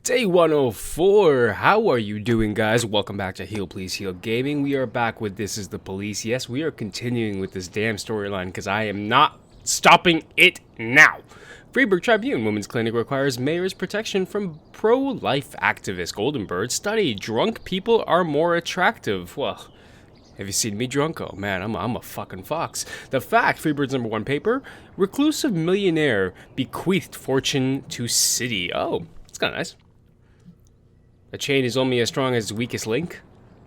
Day 104, how are you doing, guys? Welcome back to Heal Please Heal Gaming. We are back with This Is the Police. Yes, we are continuing with this damn storyline because I am not stopping it now. Freeburg Tribune Women's Clinic requires mayor's protection from pro-life activist. Golden Bird study, drunk people are more attractive. Well, have you seen me drunk? Oh man, I'm a fucking fox. The fact, Freebird's #1 paper, reclusive millionaire bequeathed fortune to city. Oh, it's kind of nice. A chain is only as strong as its weakest link?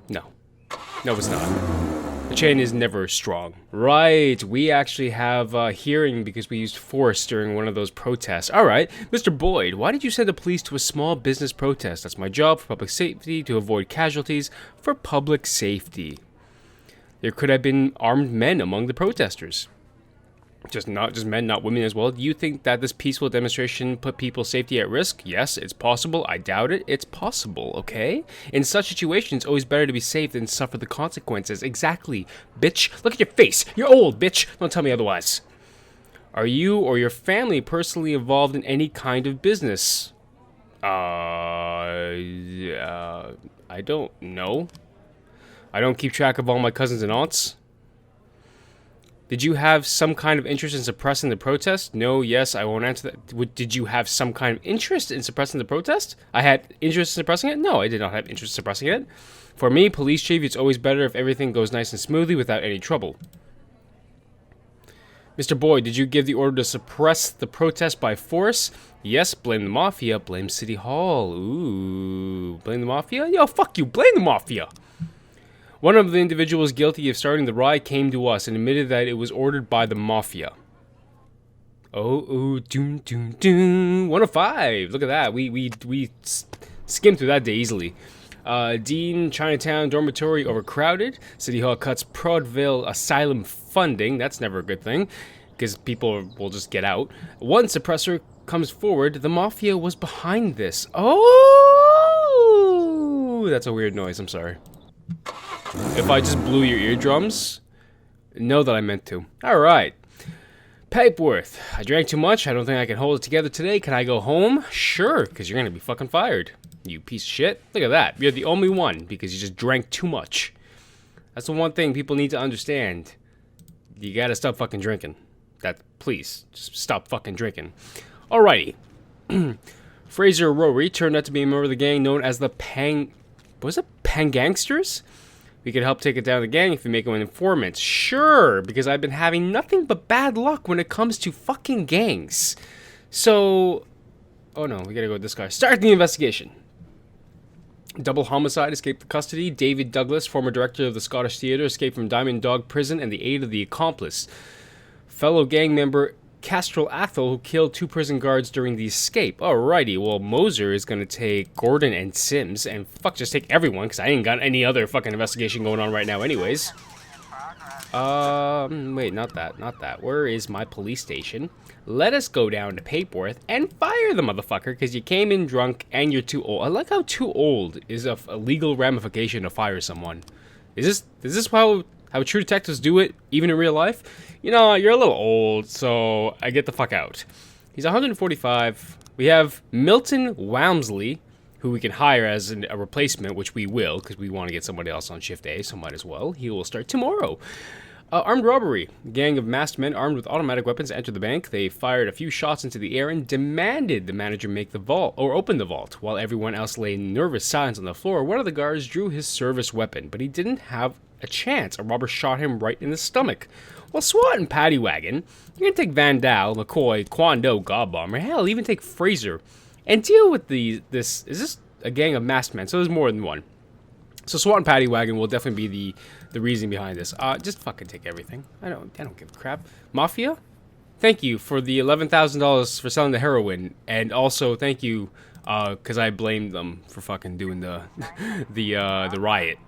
No. No, it's not. A chain is never strong. Right, we actually have a hearing because we used force during one of those protests. Alright, Mr. Boyd, why did you send the police to a small business protest? That's my job for public safety, to avoid casualties for public safety. There could have been armed men among the protesters. Just men, not women as well. Do you think that this peaceful demonstration put people's safety at risk? Yes, it's possible. I doubt it. It's possible, okay? In such situations, it's always better to be safe than suffer the consequences. Exactly, bitch. Look at your face. You're old, bitch. Don't tell me otherwise. Are you or your family personally involved in any kind of business? I don't know. I don't keep track of all my cousins and aunts. Did you have some kind of interest in suppressing the protest? No, yes, I won't answer that. Did you have some kind of interest in suppressing the protest? I had interest in suppressing it? No, I did not have interest in suppressing it. For me, police chief, it's always better if everything goes nice and smoothly without any trouble. Mr. Boyd, did you give the order to suppress the protest by force? Yes, blame the mafia, blame City Hall. Ooh, blame the mafia? Yo, fuck you, blame the mafia! One of the individuals guilty of starting the riot came to us and admitted that it was ordered by the mafia. Oh, doom, doom, doom. 105. Look at that. We skimmed through that day easily. Dean, Chinatown dormitory overcrowded. City Hall cuts Prodville asylum funding. That's never a good thing, because people will just get out. One suppressor comes forward. The mafia was behind this. Oh! That's a weird noise. I'm sorry. If I just blew your eardrums, know that I meant to. Alright. Pipeworth. I drank too much. I don't think I can hold it together today. Can I go home? Sure, because you're going to be fucking fired. You piece of shit. Look at that. You're the only one because you just drank too much. That's the one thing people need to understand. You gotta stop fucking drinking. Please, just stop fucking drinking. Alrighty. Fraser Robbery turned out to be a member of the gang known as the Pangangsters? We could help take it down the gang if we make them an informant. Sure, because I've been having nothing but bad luck when it comes to fucking gangs. So, oh no, we gotta go with this guy. Start the investigation. Double homicide escaped custody. David Douglas, former director of the Scottish Theatre, escaped from Diamond Dog Prison and the aid of the accomplice. Fellow gang member Castrol Athol, who killed 2 prison guards during the escape. Alrighty, well, Moser is gonna take Gordon and Sims, and just take everyone, because I ain't got any other fucking investigation going on right now anyways. Wait, not that. Where is my police station? Let us go down to Papeworth and fire the motherfucker, because you came in drunk and you're too old. I like how too old is a legal ramification to fire someone. Is this how true detectives do it, even in real life? You know, you're a little old, so I get the fuck out. He's 145. We have Milton Walmsley, who we can hire as a replacement, which we will, because we want to get somebody else on shift A, so might as well. He will start tomorrow. Armed robbery. A gang of masked men armed with automatic weapons entered the bank. They fired a few shots into the air and demanded the manager make the vault, or open the vault. While everyone else lay in nervous silence on the floor, one of the guards drew his service weapon, but he didn't have a chance. A robber shot him right in the stomach. Well, SWAT and Paddy Wagon, you're gonna take Van Dal, McCoy, Kwando, Godbomber, hell, even take Fraser, and deal with this. Is this a gang of masked men? So there's more than one. So SWAT and Paddy Wagon will definitely be the reason behind this. Just fucking take everything. I don't give a crap. Mafia, thank you for the $11,000 for selling the heroin, and also thank you, because I blamed them for fucking doing the riot.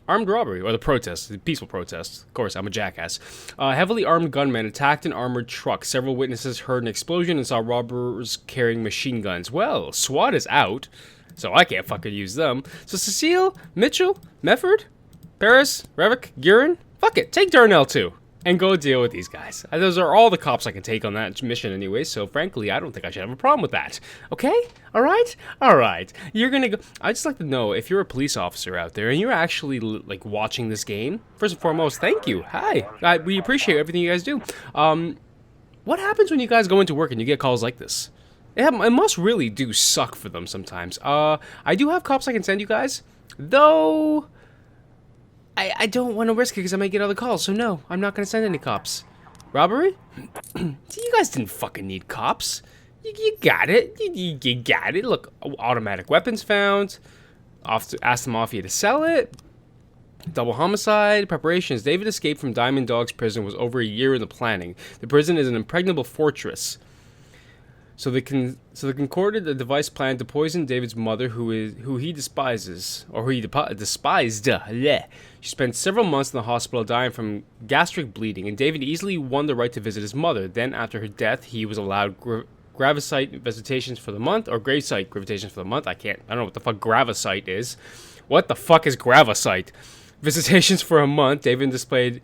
Armed robbery, or the protest, the peaceful protest. Of course, I'm a jackass. Heavily armed gunmen attacked an armored truck. Several witnesses heard an explosion and saw robbers carrying machine guns. Well, SWAT is out, so I can't fucking use them. So Cecile, Mitchell, Mefford, Paris, Revick, Guerin, fuck it, take Darnell too. and go deal with these guys. Those are all the cops I can take on that mission anyway, so frankly, I don't think I should have a problem with that. Okay? Alright? Alright. You're gonna go... I'd just like to know, if you're a police officer out there and you're actually, like, watching this game, first and foremost, thank you. Hi. We appreciate everything you guys do. What happens when you guys go into work and you get calls like this? It must really do suck for them sometimes. I do have cops I can send you guys, though... I don't want to risk it because I might get other calls, so no, I'm not going to send any cops. Robbery? You guys didn't fucking need cops. You got it. You got it. Look, automatic weapons found. Ask the Mafia to sell it. Double homicide. Preparations. David escaped from Diamond Dog's prison was over a year in the planning. The prison is an impregnable fortress. So they concorded a device plan to poison David's mother, who he despises, or who he despised. Yeah. She spent several months in the hospital dying from gastric bleeding, and David easily won the right to visit his mother. Then, after her death, he was allowed gravesite visitations for the month, or gravesite visitations for the month. I don't know what the fuck gravesite is. What the fuck is gravesite? Visitations for a month. David displayed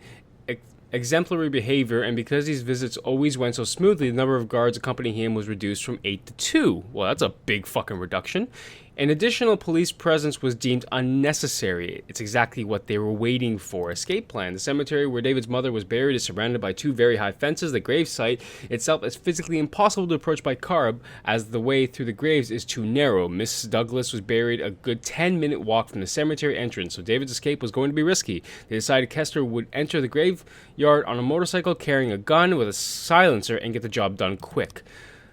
exemplary behavior, and because these visits always went so smoothly, the number of guards accompanying him was reduced from 8 to 2. Well, that's a big fucking reduction. An additional police presence was deemed unnecessary. It's exactly what they were waiting for. Escape plan. The cemetery where David's mother was buried is surrounded by 2 very high fences. The gravesite itself is physically impossible to approach by car, as the way through the graves is too narrow. Miss Douglas was buried a good 10-minute walk from the cemetery entrance, so David's escape was going to be risky. They decided Kester would enter the graveyard on a motorcycle carrying a gun with a silencer and get the job done quick.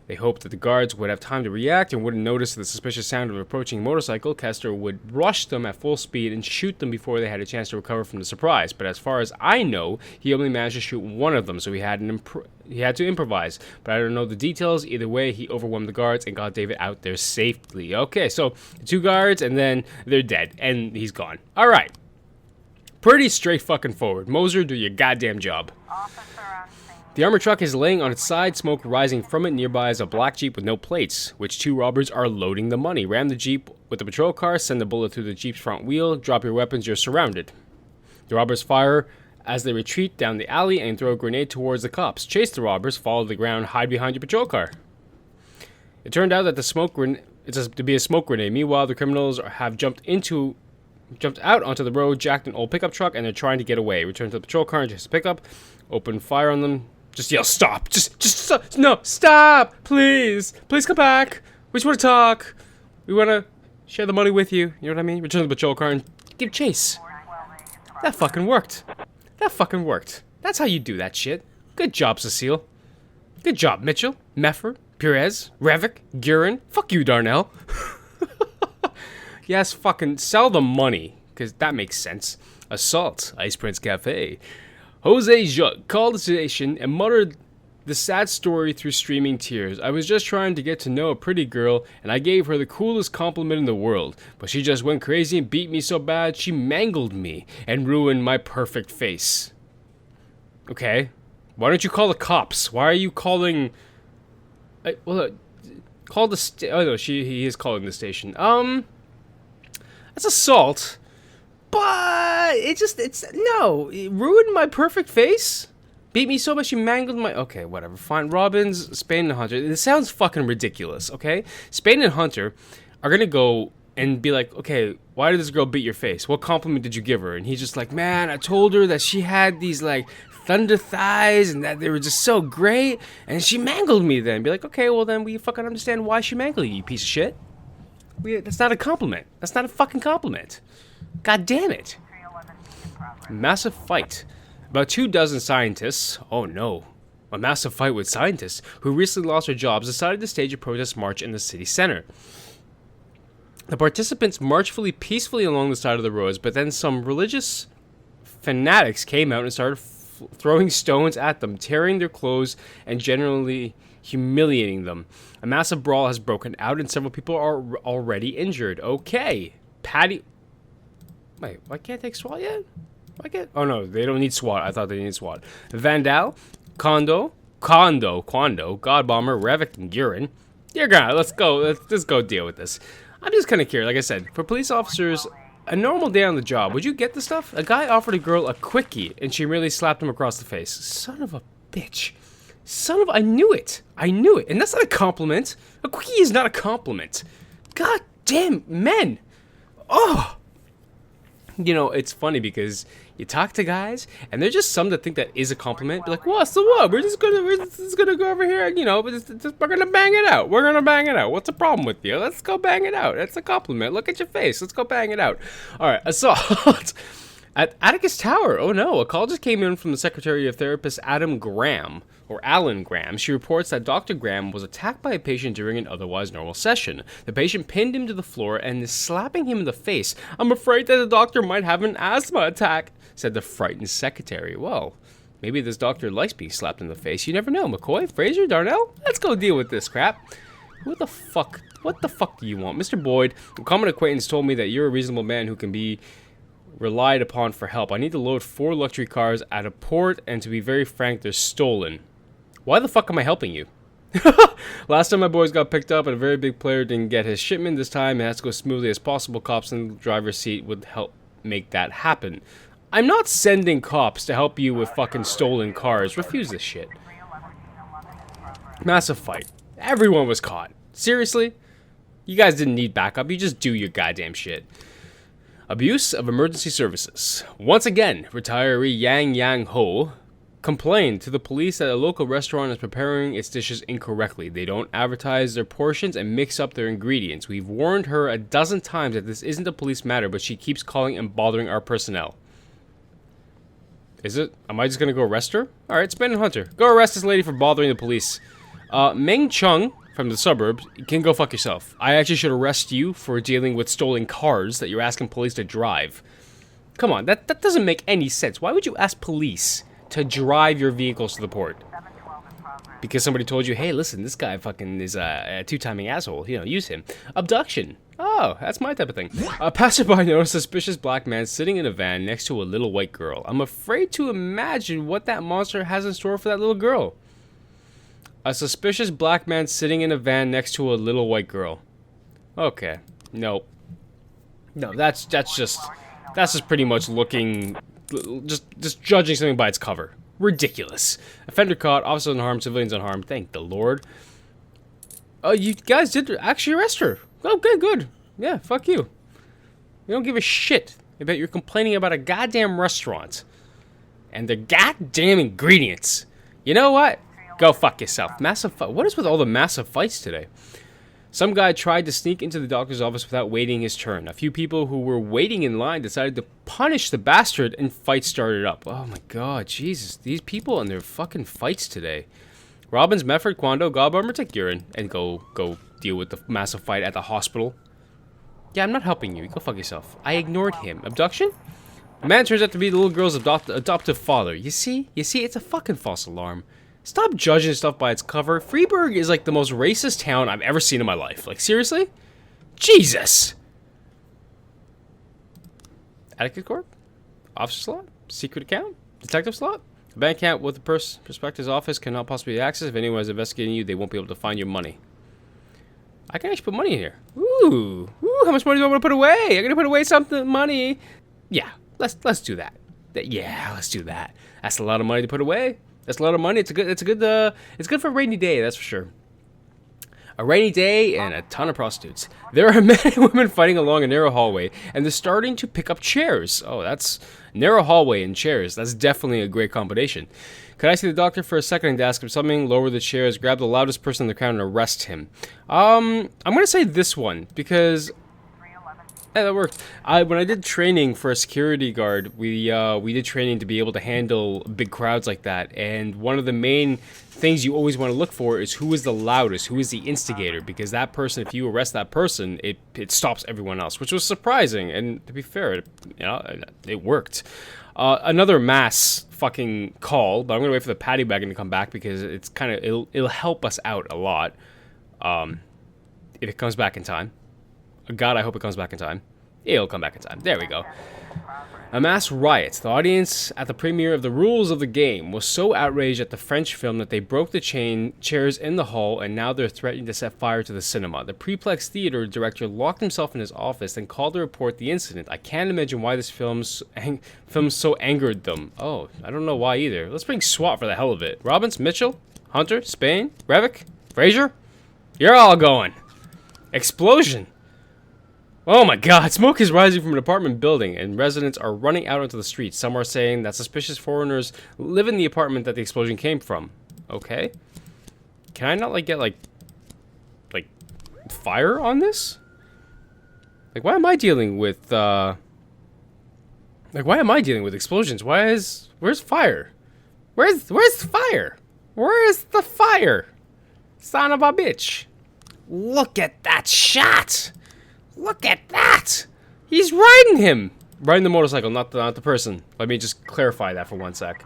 They hoped that the guards would have time to react and wouldn't notice the suspicious sound of an approaching motorcycle. Kester would rush them at full speed and shoot them before they had a chance to recover from the surprise. But as far as I know, he only managed to shoot one of them, so he had to improvise. But I don't know the details. Either way, he overwhelmed the guards and got David out there safely. Okay, so 2 guards, and then they're dead, and he's gone. All right. Pretty straight fucking forward. Moser, do your goddamn job. The armored truck is laying on its side, smoke rising from it. Nearby is a black Jeep with no plates, which 2 robbers are loading the money. Ram the Jeep with the patrol car, send a bullet through the Jeep's front wheel, drop your weapons, you're surrounded. The robbers fire as they retreat down the alley and throw a grenade towards the cops. Chase the robbers, follow the ground, hide behind your patrol car. It turned out that it's to be a smoke grenade. Meanwhile, the criminals have jumped out onto the road, jacked an old pickup truck, and they're trying to get away. Return to the patrol car and chase the pickup. Open fire on them. Just yell, stop! Just stop! No, stop! Please! Please come back! We just want to talk! We want to share the money with you. You know what I mean? Return to the patrol car and give chase. That fucking worked. That fucking worked. That's how you do that shit. Good job, Cecile. Good job, Mitchell, Meffer, Perez, Revick, Gurin. Fuck you, Darnell. Yes, fucking sell the money, because that makes sense. Assault, Ice Prince Cafe. Jose Jacques called the station and muttered the sad story through streaming tears. I was just trying to get to know a pretty girl, and I gave her the coolest compliment in the world, but she just went crazy and beat me so bad she mangled me and ruined my perfect face. Okay, why don't you call the cops? Why are you calling... call the oh no, he is calling the station. That's assault. But it ruined my perfect face. Beat me so much she mangled my... Okay, whatever, fine. Robbins, Spain, and Hunter. It sounds fucking ridiculous, okay? Spain and Hunter are gonna go and be like, okay, why did this girl beat your face? What compliment did you give her? And he's just like, man, I told her that she had these, like, thunder thighs and that they were just so great, and she mangled me then. Be like, okay, well then we fucking understand why she mangled you piece of shit. That's not a compliment. That's not a fucking compliment. God damn it. Massive fight. About 24 scientists, oh no, a massive fight with scientists who recently lost their jobs decided to stage a protest march in the city center. The participants marched peacefully along the side of the roads, but then some religious fanatics came out and started throwing stones at them, tearing their clothes, and generally humiliating them. A massive brawl has broken out and several people are already injured. Okay. Wait, why can't they take SWAT yet? Oh no, they don't need SWAT. I thought they needed SWAT. Vandal, Quando, God Bomber, Revick, and Gurin. Dear God, let's go deal with this. I'm just kind of curious. Like I said, for police officers, A normal day on the job, would you get the stuff? A guy offered a girl a quickie, and she merely slapped him across the face. Son of a bitch. I knew it. And that's not a compliment. A quickie is not a compliment. God damn, men. Oh. You know, it's funny because you talk to guys, and there's just some that think that is a compliment. Be like, what's the what? We're just gonna go over here, you know, we're gonna bang it out. What's the problem with you? Let's go bang it out. That's a compliment. Look at your face. Let's go bang it out. All right, assault at Atticus Tower. Oh no, a call just came in from the Secretary of Therapist Alan Graham. She reports that Dr. Graham was attacked by a patient during an otherwise normal session. The patient pinned him to the floor and is slapping him in the face. I'm afraid that the doctor might have an asthma attack, said the frightened secretary. Well, maybe this doctor likes being slapped in the face. You never know. McCoy, Fraser, Darnell? Let's go deal with this crap. What the fuck do you want? Mr. Boyd, a common acquaintance told me that you're a reasonable man who can be relied upon for help. I need to load 4 luxury cars at a port, and to be very frank, they're stolen. Why the fuck am I helping you? Last time my boys got picked up and a very big player didn't get his shipment. This time it has to go smoothly as possible. Cops in the driver's seat would help make that happen. I'm not sending cops to help you with fucking stolen cars. Refuse this shit. Massive fight. Everyone was caught. Seriously? You guys didn't need backup. You just do your goddamn shit. Abuse of emergency services. Once again, retiree Yang Yang Ho complained to the police that a local restaurant is preparing its dishes incorrectly. They don't advertise their portions and mix up their ingredients. We've warned her a dozen times that this isn't a police matter, but she keeps calling and bothering our personnel. Is it? Am I just gonna go arrest her? Alright, Spin and Hunter. Go arrest this lady for bothering the police. Meng Chung from the suburbs, you can go fuck yourself. I actually should arrest you for dealing with stolen cars that you're asking police to drive. Come on, that doesn't make any sense. Why would you ask police to drive your vehicles to the port? Because somebody told you, hey, listen, this guy fucking is a two-timing asshole. You know, use him. Abduction. Oh, that's my type of thing. A passerby noticed a suspicious black man sitting in a van next to a little white girl. I'm afraid to imagine what that monster has in store for that little girl. A suspicious black man sitting in a van next to a little white girl. Okay. Nope. No, that's just pretty much looking... Just judging something by its cover. Ridiculous. Offender caught, officers unharmed, civilians unharmed. Thank the Lord. Oh, you guys did actually arrest her. Oh, good. Yeah, fuck you. You don't give a shit about you're complaining about a goddamn restaurant and the goddamn ingredients. You know what? Go fuck yourself. Massive fight. What is with all the massive fights today? Some guy tried to sneak into the doctor's office without waiting his turn. A few people who were waiting in line decided to punish the bastard, and fights started up. Oh my god, Jesus. These people and their fucking fights today. Robbins, Medford, Quando, Godbummer, take urine and go deal with the massive fight at the hospital. Yeah, I'm not helping you. Go fuck yourself. I ignored him. Abduction? The man turns out to be the little girl's adoptive father. You see? It's a fucking false alarm. Stop judging stuff by its cover. Freeburg is like the most racist town I've ever seen in my life. Like, seriously? Jesus! Atticus Corp? Officer slot? Secret account? Detective slot? A bank account with the prospector's office cannot possibly be accessed. If anyone is investigating you, they won't be able to find your money. I can actually put money in here. Ooh, how much money do I want to put away? I'm gonna put away money. Yeah, let's do that. Yeah, let's do that. That's a lot of money to put away. That's a lot of money. It's good for a rainy day, that's for sure. A rainy day and a ton of prostitutes. There are men and women fighting along a narrow hallway, and they're starting to pick up chairs. Oh, that's narrow hallway and chairs. That's definitely a great combination. Could I see the doctor for a second and ask him something? Lower the chairs, grab the loudest person in the crowd, and arrest him. I'm gonna say this one because. Yeah, that worked. When I did training for a security guard, we did training to be able to handle big crowds like that. And one of the main things you always want to look for is who is the loudest, who is the instigator, because that person, if you arrest that person, it stops everyone else, which was surprising. And to be fair, it worked. Another mass fucking call, but I'm gonna wait for the paddy wagon to come back because it's it'll help us out a lot. If it comes back in time. God, I hope it comes back in time. It'll come back in time. There we go. A mass riot. The audience at the premiere of The Rules of the Game was so outraged at the French film that they broke the chairs in the hall, and now they're threatening to set fire to the cinema. The Preplex Theater director locked himself in his office and called to report the incident. I can't imagine why this film so angered them. Oh, I don't know why either. Let's bring SWAT for the hell of it. Robbins, Mitchell, Hunter, Spain, Revick, Fraser? You're all going. Explosion. Oh my god, smoke is rising from an apartment building and residents are running out onto the streets. Some are saying that suspicious foreigners live in the apartment that the explosion came from. Okay. Can I not get fire on this? Like, why am I dealing with why am I dealing with explosions? Where's fire? Where's fire? Where is the fire? Son of a bitch. Look at that shot. Look at that! He's riding him! Riding the motorcycle, not the person. Let me just clarify that for one sec.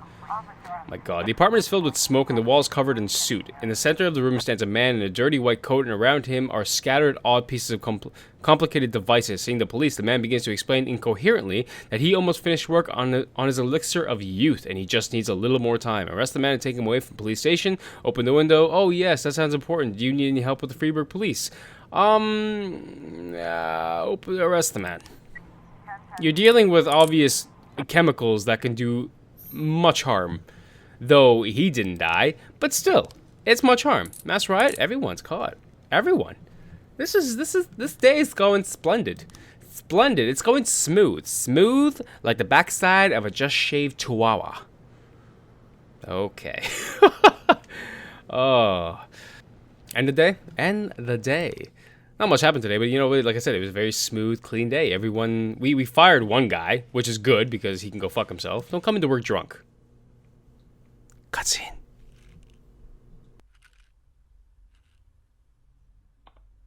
My god. The apartment is filled with smoke and the walls covered in soot. In the center of the room stands a man in a dirty white coat, and around him are scattered odd pieces of complicated devices. Seeing the police, the man begins to explain incoherently that he almost finished work on his elixir of youth, and he just needs a little more time. Arrest the man and take him away from the police station. Open the window. Oh yes, that sounds important. Do you need any help with the Freiburg police? Arrest the man. You're dealing with obvious chemicals that can do much harm. Though he didn't die, but still, it's much harm. Mass riot, everyone's caught. Everyone. This day is going splendid. Splendid. It's going smooth. Smooth like the backside of a just shaved chihuahua. Okay. Oh. End the day? End the day. Not much happened today, but you know, like I said, it was a very smooth, clean day. Everyone, we fired one guy, which is good because he can go fuck himself. Don't come into work drunk. Cutscene.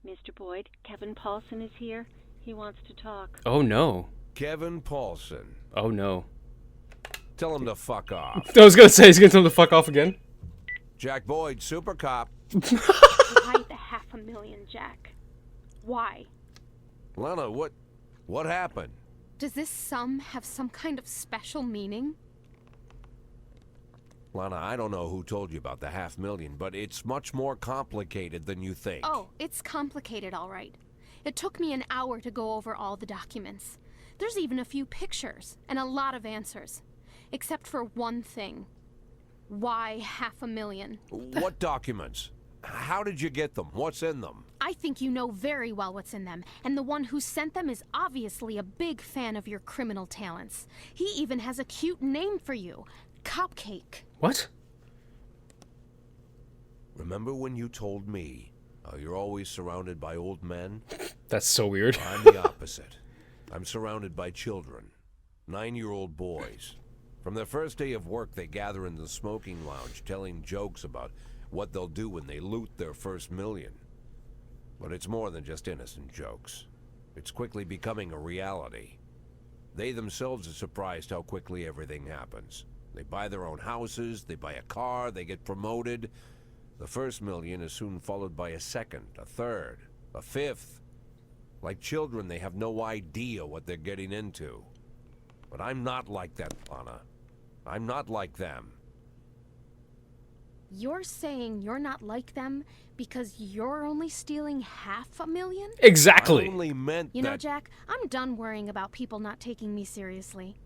Mr. Boyd, Kevin Paulsen is here. He wants to talk. Oh no. Kevin Paulsen. Oh no. Tell him to fuck off. I was gonna say, he's gonna tell him to fuck off again. Jack Boyd, super cop. Why the $500,000, Jack? Why? Lana, what happened? Does this sum have some kind of special meaning? Lana, I don't know who told you about the $500,000, but it's much more complicated than you think. Oh, it's complicated, all right. It took me an hour to go over all the documents. There's even a few pictures and a lot of answers. Except for one thing. Why $500,000? What documents? How did you get them? What's in them? I think you know very well what's in them, and the one who sent them is obviously a big fan of your criminal talents. He even has a cute name for you. Cupcake. What? Remember when you told me how you're always surrounded by old men? That's so weird. I'm the opposite. I'm surrounded by children. 9-year-old boys. From their first day of work, they gather in the smoking lounge, telling jokes about what they'll do when they loot their first million. But it's more than just innocent jokes. It's quickly becoming a reality. They themselves are surprised how quickly everything happens. They buy their own houses, they buy a car, they get promoted. The first million is soon followed by a second, a third, a fifth. Like children, they have no idea what they're getting into. But I'm not like that, Lana. I'm not like them. You're saying you're not like them because you're only stealing $500,000? Exactly. I only meant You know, that... Jack, I'm done worrying about people not taking me seriously.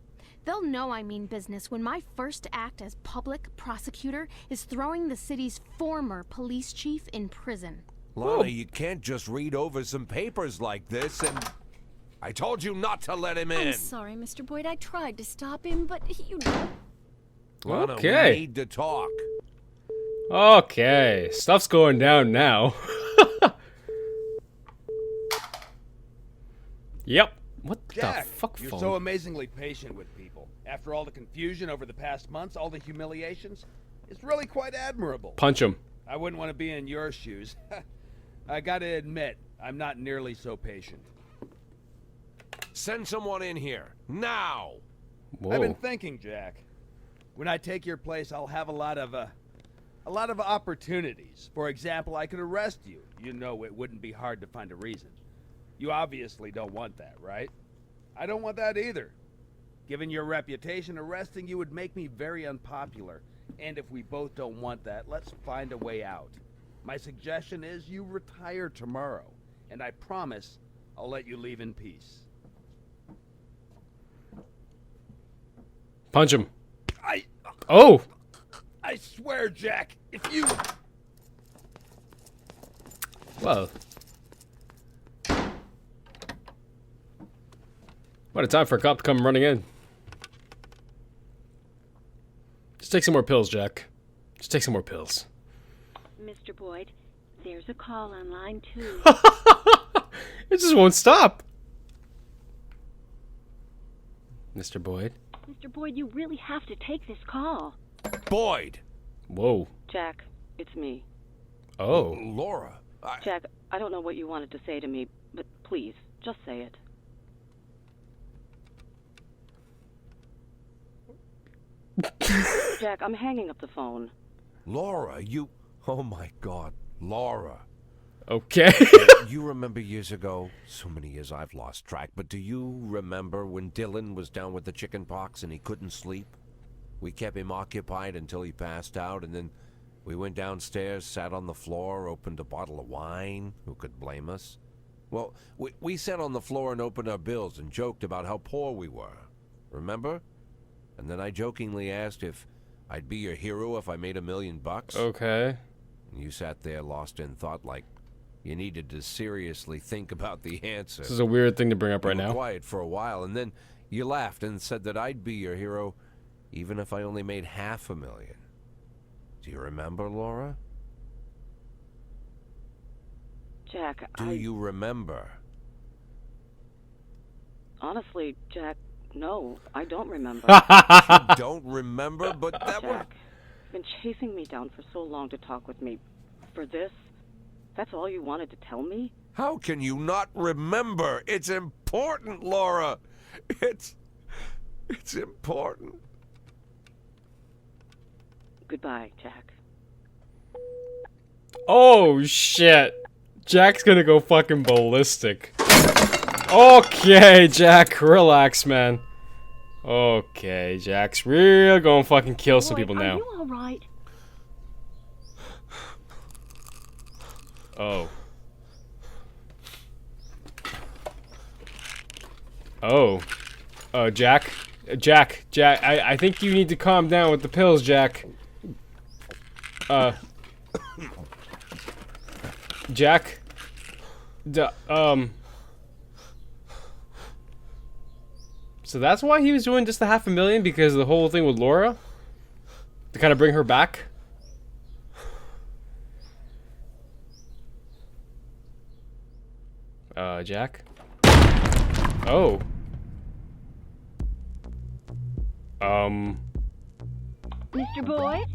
They'll know I mean business when my first act as public prosecutor is throwing the city's former police chief in prison. Lana, you can't just read over some papers like this and... I told you not to let him in! I'm sorry, Mr. Boyd. I tried to stop him, but you know... Lana, Okay. we need to talk. Okay, stuff's going down now. Yep. What Jack, the fuck you're phone? so amazingly patient with people. After all the confusion over the past months, all the humiliations, it's really quite admirable. Punch him. I wouldn't want to be in your shoes. I gotta admit, I'm not nearly so patient. Send someone in here. Now! Whoa. I've been thinking, Jack. When I take your place, I'll have a lot of opportunities. For example, I could arrest you. You know it wouldn't be hard to find a reason. You obviously don't want that, right? I don't want that either. Given your reputation, arresting you would make me very unpopular. And if we both don't want that, let's find a way out. My suggestion is you retire tomorrow, and I promise I'll let you leave in peace. Punch him. I swear, Jack, if you... Well. What a time for a cop to come running in. Just take some more pills, Jack. Just take some more pills. Mr. Boyd, there's a call on line 2. It just won't stop. Mr. Boyd? Mr. Boyd, you really have to take this call. Boyd! Whoa. Jack, it's me. Oh. Laura, Jack, I don't know what you wanted to say to me, but please, just say it. Jack, I'm hanging up the phone. Laura, you... Oh my God, Laura. Okay. You remember years ago? So many years I've lost track, but do you remember when Dylan was down with the chicken pox and he couldn't sleep? We kept him occupied until he passed out, and then we went downstairs, sat on the floor, opened a bottle of wine. Who could blame us? Well, we sat on the floor and opened our bills and joked about how poor we were. Remember? And then I jokingly asked if I'd be your hero if I made $1 million. Okay. And you sat there lost in thought like you needed to seriously think about the answer. This is a weird thing to bring up right You were now. quiet for a while, and then you laughed and said that I'd be your hero even if I only made $500,000. Do you remember, Laura? Jack, Do you remember? Honestly, Jack, no, I don't remember. You don't remember, but that was... Jack, you've been chasing me down for so long to talk with me. For this? That's all you wanted to tell me? How can you not remember? It's important, Laura. It's important. Goodbye, Jack. Oh, shit. Jack's gonna go fucking ballistic. Okay, Jack, relax, man. Okay, Jack's real gonna fucking kill some people now. Are you all right? Oh. Oh. Oh, Jack. Jack, I think you need to calm down with the pills, Jack. Jack. So that's why he was doing just the $500,000, because of the whole thing with Laura? To kind of bring her back? Jack? Oh. Mr. Boyd?